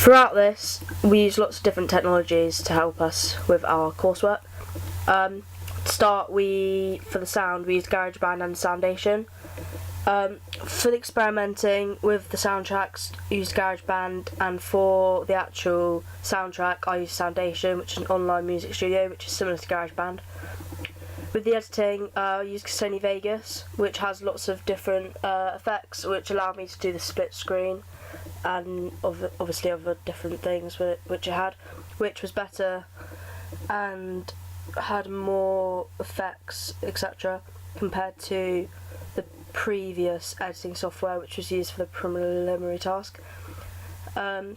Throughout this, we use lots of different technologies to help us with our coursework. To start, for the sound, we use GarageBand and Soundation. For the experimenting with the soundtracks, I use GarageBand, and for the actual soundtrack, I use Soundation, which is an online music studio, which is similar to GarageBand. With the editing, I use Sony Vegas, which has lots of different effects, which allow me to do the split screen, and obviously other different things with it, which it had, which was better and had more effects, etc., compared to the previous editing software, which was used for the preliminary task. For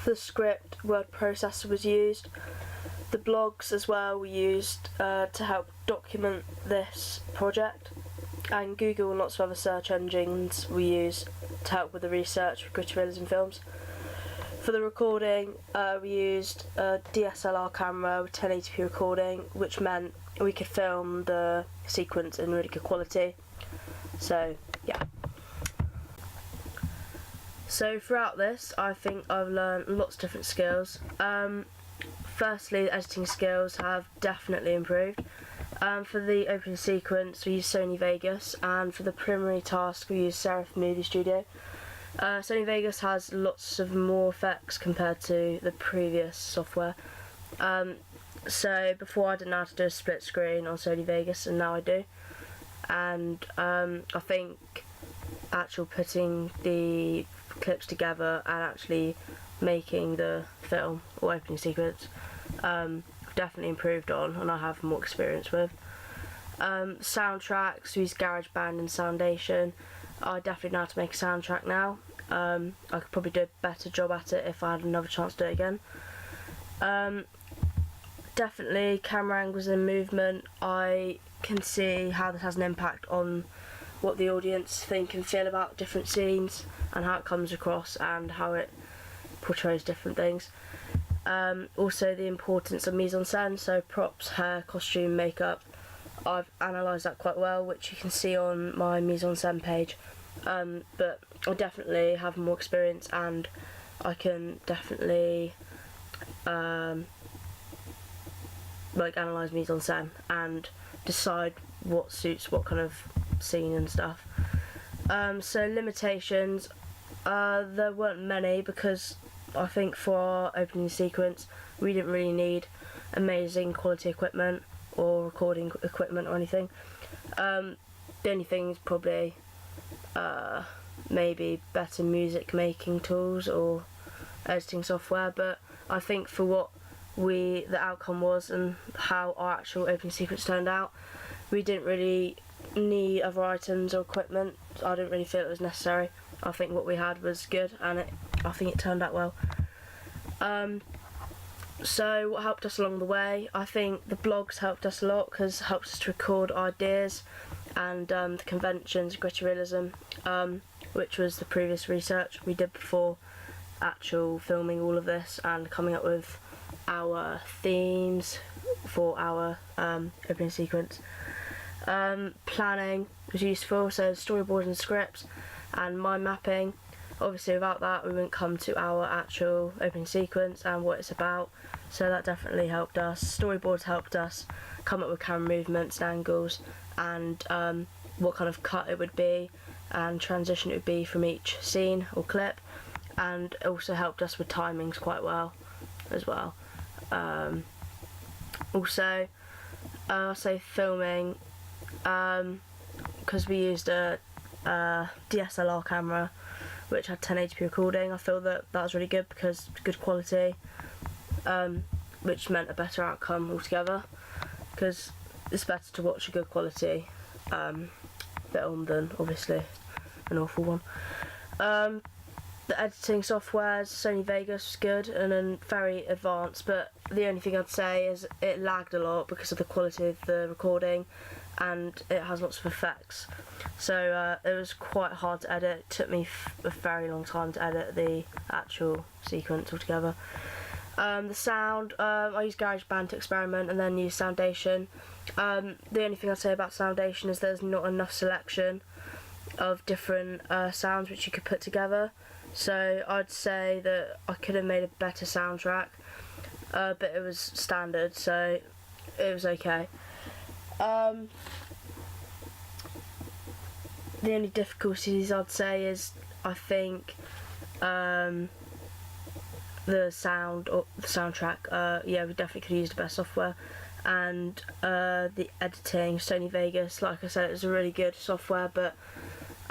the script, word processor was used. The blogs as well were used to help document this project, and Google and lots of other search engines we use to help with the research for gritty realism films. For the recording, we used a DSLR camera with 1080p recording, which meant we could film the sequence in really good quality. So yeah. So throughout this, I think I've learned lots of different skills. Firstly, the editing skills have definitely improved. For the opening sequence, we use Sony Vegas, and for the preliminary task, we use Serif Movie Studio. Sony Vegas has lots of more effects compared to the previous software. So before I didn't know how to do a split screen on Sony Vegas, and now I do. And I think actual putting the clips together and actually making the film or opening sequence definitely improved on, and I have more experience with. Soundtracks, we use GarageBand and Soundation. I definitely know how to make a soundtrack now. I could probably do a better job at it if I had another chance to do it again. Definitely camera angles and movement. I can see how this has an impact on what the audience think and feel about different scenes, and how it comes across and how it portrays different things. Also the importance of mise-en-scène, so props, hair, costume, makeup. I've analysed that quite well, which you can see on my mise-en-scène page. But I definitely have more experience, and I can definitely analyse mise-en-scène and decide what suits what kind of scene and stuff. So limitations, there weren't many, because I think for our opening sequence we didn't really need amazing quality equipment or recording equipment or anything. The only thing is probably maybe better music making tools or editing software, but I think for what the outcome was and how our actual opening sequence turned out, we didn't really need other items or equipment. I didn't really feel it was necessary. I think what we had was good, and I think it turned out well. So what helped us along the way? I think the blogs helped us a lot, because it helped us to record ideas and the conventions, gritty realism, which was the previous research we did before actual filming all of this and coming up with our themes for our opening sequence. Planning was useful, so storyboards and scripts and mind mapping. Obviously without that we wouldn't come to our actual opening sequence and what it's about, so that definitely helped us. Storyboards helped us come up with camera movements and angles, and what kind of cut it would be and transition it would be from each scene or clip, and also helped us with timings quite well as well. Also I'll say filming, because we used a DSLR camera which had 1080p recording. I feel that was really good, because good quality, which meant a better outcome altogether, because it's better to watch a good quality film than obviously an awful one. The editing software, Sony Vegas, was good and then very advanced, but the only thing I'd say is it lagged a lot because of the quality of the recording, and it has lots of effects, so it was quite hard to edit. It took me a very long time to edit the actual sequence altogether. The sound, I used GarageBand to experiment and then used Soundation. The only thing I'd say about Soundation is there's not enough selection of different sounds which you could put together, So I'd say that I could have made a better soundtrack, but it was standard, so it was okay. The only difficulties I'd say is, I think, the soundtrack. Yeah, we definitely could have used better software, and the editing, Sony Vegas. Like I said, it was a really good software, but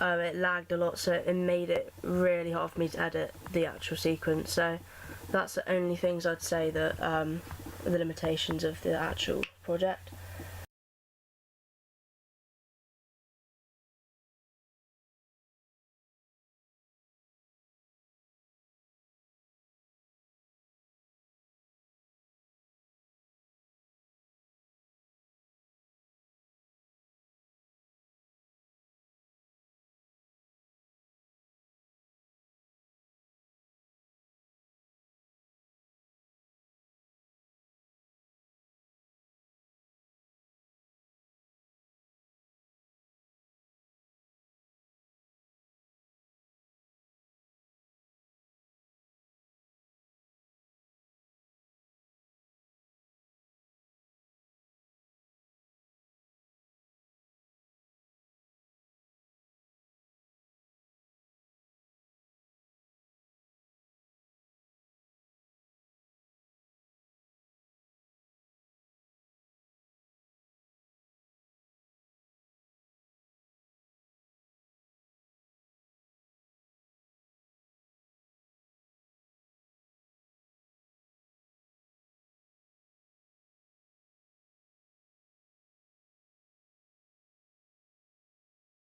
it lagged a lot, so it made it really hard for me to edit the actual sequence. So that's the only things I'd say that the limitations of the actual project.